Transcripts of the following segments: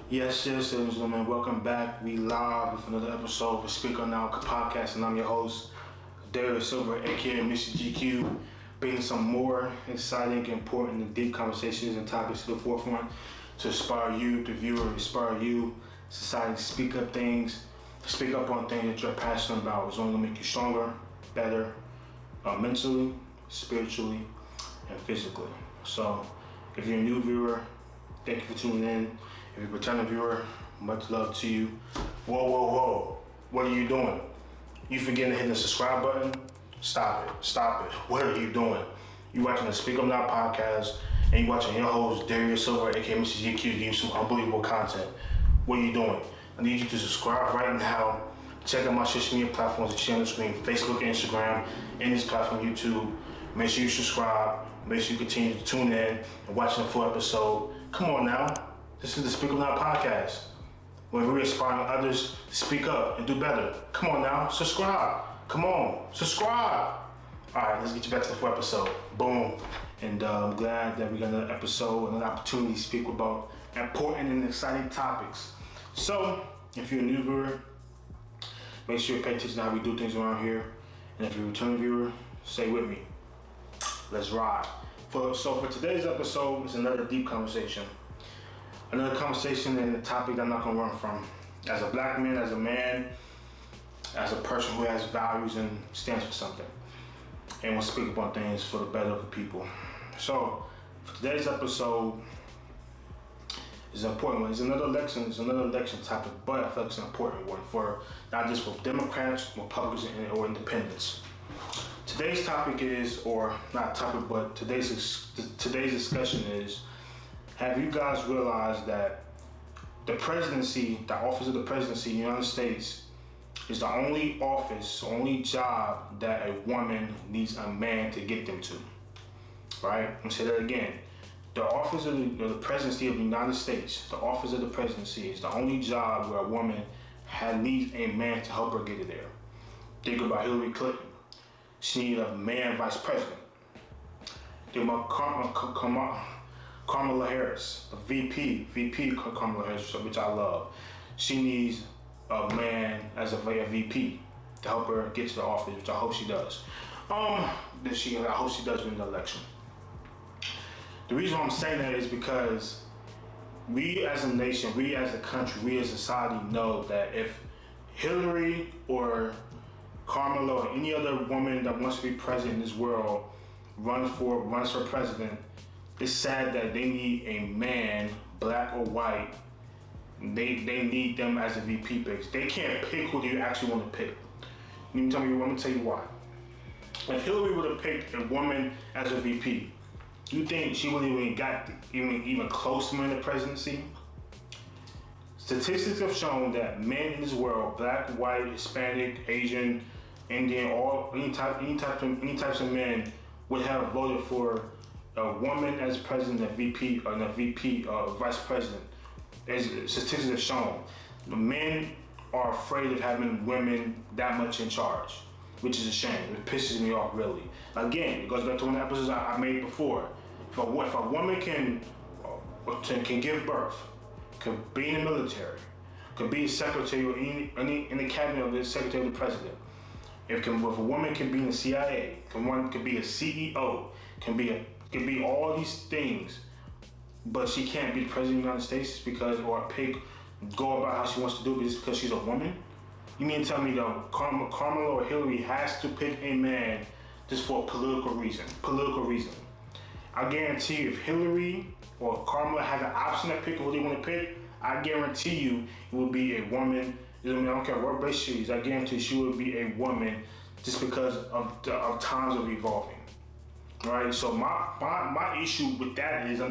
Yes, ladies and gentlemen, welcome back. We live with another episode of Speak On Now podcast, and I'm your host, Darius Silver, aka Mr. GQ, bringing some more exciting, important, and deep conversations and topics to the forefront to inspire you, the viewer, inspire you, society to speak up things, to speak up on things that you're passionate about. It's only gonna make you stronger, better, mentally, spiritually, and physically. So, if you're a new viewer, thank you for tuning in. If you're a returning viewer, much love to you. Whoa. What are you doing? You forgetting to hit the subscribe button? Stop it. What are you doing? You watching the Speak Up Now podcast, and you watching your host, Darius Silver, aka Mr. GQ, give you some unbelievable content. What are you doing? I need you to subscribe right now. Check out my social media platforms that you see on the screen, Facebook, Instagram, and this platform, YouTube. Make sure you subscribe. Make sure you continue to tune in and watch the full episode. Come on now. This is the Speak Up Now podcast, where we're inspiring others to speak up and do better. Come on now, subscribe. Come on, subscribe. All right, let's get you back to the full episode. Boom. And I'm glad that we got another episode and an opportunity to speak about important and exciting topics. So, if you're a new viewer, make sure you pay attention to how we do things around here. And if you're a returning viewer, stay with me. Let's ride. For today's episode, it's another deep conversation. Another conversation and a topic that I'm not gonna run from. As a black man, as a man, as a person who has values and stands for something, and will speak about things for the better of the people. So, for today's episode is an important one. It's another election topic, but I feel like it's an important one for not just for Democrats, Republicans, or Independents. Today's topic is, or not topic, but today's discussion is, have you guys realized that the presidency, the office of the presidency in the United States is the only office, only job that a woman needs a man to get them to, right? I'm gonna say that again. The office of the presidency of the United States, the office of the presidency is the only job where a woman needs a man to help her get it there. Think about Hillary Clinton. She needs a man vice president. Think about Kamala Harris, a VP Kamala Harris, which I love. She needs a man as a VP to help her get to the office, which I hope she does. I hope she does win the election. The reason why I'm saying that is because we as a nation, we as a country, we as a society know that if Hillary or Kamala or any other woman that wants to be president in this world runs for president, it's sad that they need a man, black or white. They need them as a VP pick. They can't pick who they actually want to pick. I'm gonna tell you why. If Hillary would have picked a woman as a VP, you think she wouldn't even got even close to winning the presidency? Statistics have shown that men in this world, black, white, Hispanic, Asian, Indian, any types of men would have voted for a woman as president, a VP, vice president. As statistics have shown, the men are afraid of having women that much in charge, which is a shame. It pisses me off, really. Again, it goes back to one of the episodes I made before. If a woman can give birth, can be in the military, could be a secretary or in the cabinet of the secretary of the president. If a woman can be in the CIA, could be a CEO, can be all these things, but she can't be the president of the United States go about how she wants to do it just because she's a woman? You mean to tell me that Kamala or Hillary has to pick a man just for a political reason? I guarantee you, if Hillary or Kamala had an option to pick who they want to pick, I guarantee you it would be a woman. I don't care what race she is. I guarantee she would be a woman just because of times are evolving. Right, so my issue with that is the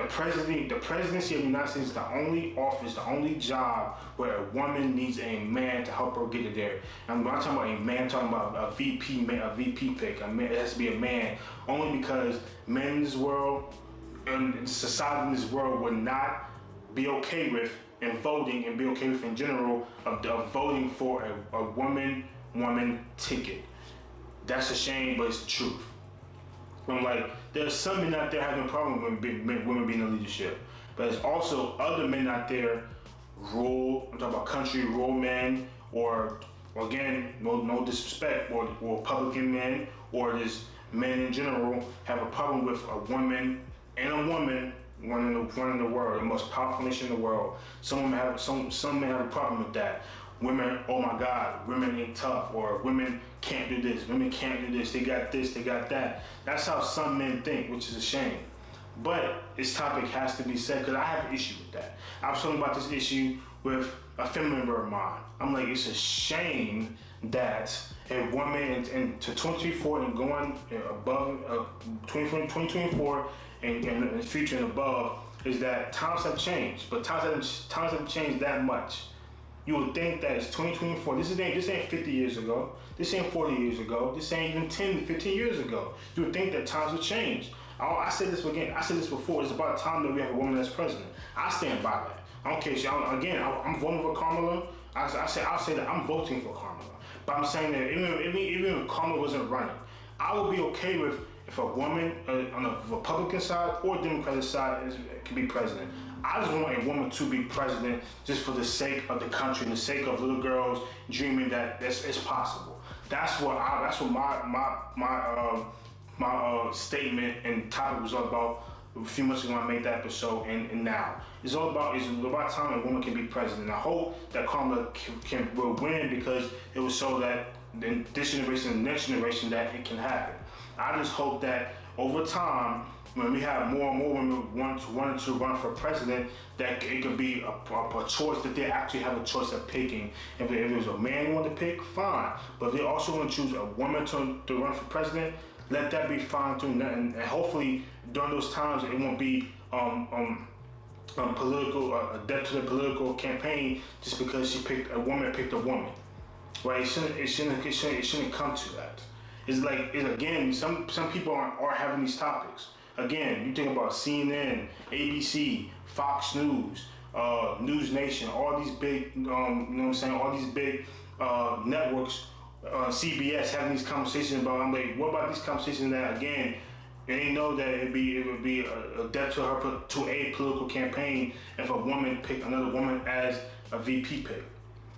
presidency of the United States is the only office, the only job where a woman needs a man to help her get it there. And when I'm talking about a man, I'm talking about a VP pick. It has to be a man, only because men in this world and society in this world would not be okay with and voting and be okay with in general of voting for a woman ticket. That's a shame, but it's the truth. I'm like, there's some men out there having a problem with women being in leadership. but there's also other men out there, I'm talking about country rural men, or again, no disrespect, or Republican men, or just men in general have a problem with a woman and a woman running the world, the most powerful nation in the world. Some men have a problem with that. Women, oh my God, women ain't tough, or women can't do this, women can't do this, they got this, they got that. That's how some men think, which is a shame. But this topic has to be said because I have an issue with that. I was talking about this issue with a family member of mine. I'm like, it's a shame that a woman in to 2024 and going above 2024 and in the future and above is that times have changed, but times haven't changed that much. You would think that it's 2024. This ain't 50 years ago. This ain't 40 years ago. This ain't even 10, 15 years ago. You would think that times have changed. I said this again. I said this before. It's about time that we have a woman as president. I stand by that. I don't care. I'm voting for Kamala. I'll say that I'm voting for Kamala. But I'm saying that even if Kamala wasn't running, I would be okay with if a woman on the Republican side or Democratic side can be president. I just want a woman to be president just for the sake of the country and the sake of little girls dreaming that it's possible. That's what my statement and topic was all about a few months ago when I made that episode and now. It's about time a woman can be president. I hope that Kamala will win because it will show that in this generation and the next generation that it can happen. I just hope that over time, when we have more and more women wanting to run for president, that it could be a choice that they actually have a choice of picking. If there's a man who want to pick, fine. But if they also want to choose a woman to run for president, let that be fine too. And hopefully during those times it won't be political a death to the political campaign just because a woman picked a woman. Right? It shouldn't come to that. It's like again, some people are having these topics. Again, you think about CNN, ABC, Fox News, News Nation, all these big, all these big networks, CBS having these conversations about. I'm like, what about these conversations that again, they know that it would be a death to a political campaign if a woman picked another woman as a VP pick.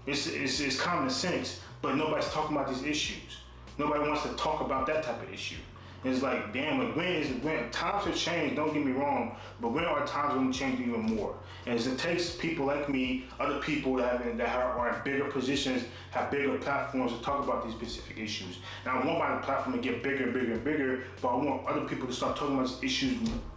It's common sense, but nobody's talking about these issues. Nobody wants to talk about that type of issue. It's like, damn, like when times have changed, don't get me wrong, but when are times when we change even more? And it takes people like me, other people that are in bigger positions, have bigger platforms to talk about these specific issues. And I want my platform to get bigger and bigger and bigger, but I want other people to start talking about these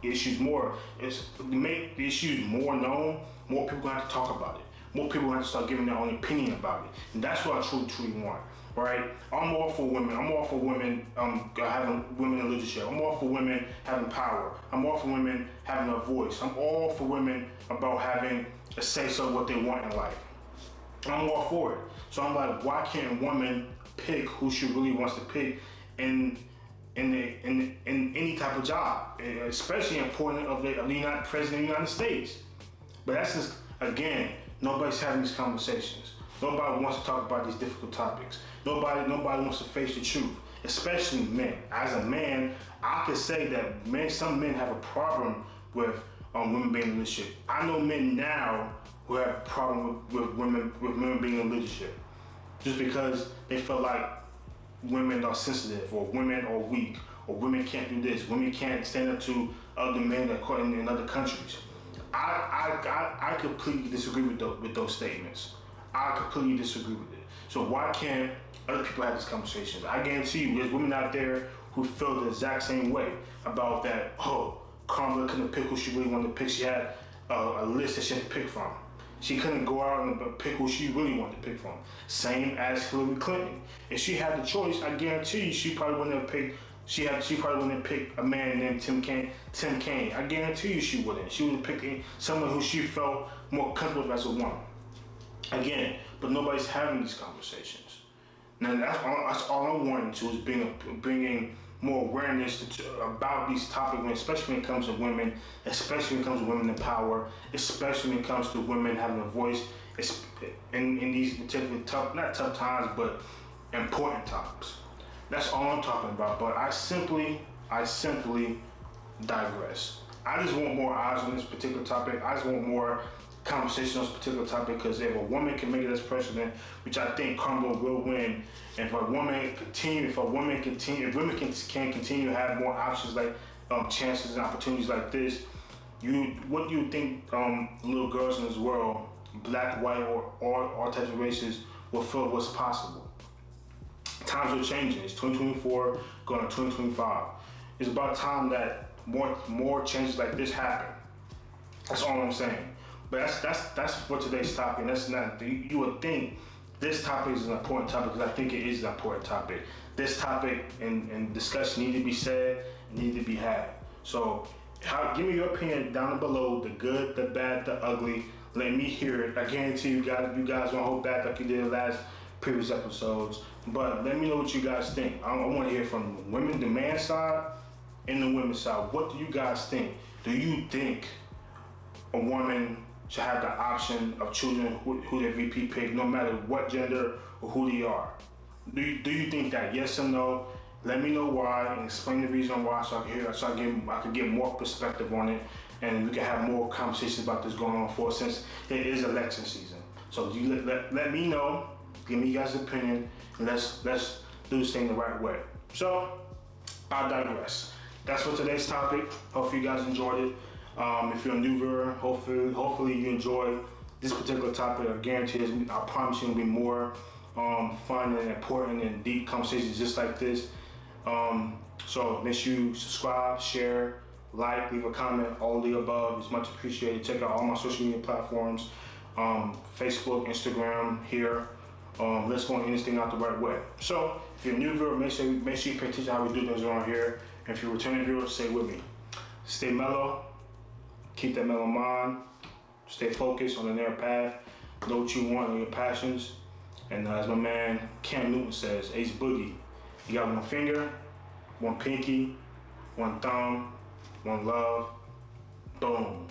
issues more. It's to make the issues more known, more people have to talk about it. More people have to start giving their own opinion about it. And that's what I truly want. Right? I'm all for women. I'm all for women having women in leadership. I'm all for women having power. I'm all for women having a voice. I'm all for women about having a say-so of what they want in life. I'm all for it. So I'm like, why can't a woman pick who she really wants to pick in any type of job, especially important of the President of the United States? But that's just, again, nobody's having these conversations. Nobody wants to talk about these difficult topics. Nobody wants to face the truth, especially men. As a man, I could say that some men have a problem with women being in leadership. I know men now who have a problem with women being in leadership, just because they feel like women are sensitive, or women are weak, or women can't do this, women can't stand up to other men in other countries. I completely disagree with those statements. I completely disagree with it. So why can't other people have these conversations? I guarantee you, there's women out there who feel the exact same way about that. Oh, Kamala couldn't pick who she really wanted to pick. She had a list that she had to pick from. She couldn't go out and pick who she really wanted to pick from. Same as Hillary Clinton. If she had the choice, I guarantee you, she probably wouldn't have picked. She probably wouldn't have picked a man named Tim Kaine. I guarantee you, she wouldn't. She would have picked someone who she felt more comfortable with as a woman. Again, but nobody's having these conversations. Now that's all I'm wanting to is bringing more awareness about these topics, especially when it comes to women, especially when it comes to women in power, especially when it comes to women having a voice in these particularly not tough times, but important times. That's all I'm talking about. But I simply digress. I just want more eyes on this particular topic. I just want more conversation on this particular topic, because if a woman can make it as president, which I think Kamala will win, and if women can continue to have more options like chances and opportunities like this, what do you think little girls in this world, black, white, or all types of races, will feel what's possible? Times are changing. It's 2024 going to 2025. It's about time that more changes like this happen. That's all I'm saying. But that's for today's topic. That's not. You would think this topic is an important topic, because I think it is an important topic. This topic and discussion need to be said, need to be had. So, give me your opinion down below, the good, the bad, the ugly. Let me hear it. I guarantee you guys won't hold back like you did last previous episodes. But let me know what you guys think. I want to hear from the man side and the women's side. What do you guys think? Do you think a woman should have the option of choosing who their VP pick, no matter what gender or who they are? Do you think that? Yes or no? Let me know why and explain the reason why, so I can get more perspective on it, and we can have more conversations about this going on for, since it is election season. So let me know, give me your guys' opinion, and let's do this thing the right way. So I digress. That's for today's topic. Hopefully you guys enjoyed it. If you're a new viewer, hopefully you enjoy this particular topic. I promise you it'll be more fun and important and deep conversations just like this. So make sure you subscribe, share, like, leave a comment, all the above is much appreciated. Check out all my social media platforms, Facebook, Instagram, here. Let's go on this thing out the right way. So if you're a new viewer, make sure you pay attention to how we do things around here. And if you're a returning viewer, stay with me. Stay mellow, keep that mellow mind, stay focused on the narrow path, know what you want and your passions. And as my man Cam Newton says, Ace Boogie, you got one finger, one pinky, one thumb, one love, boom.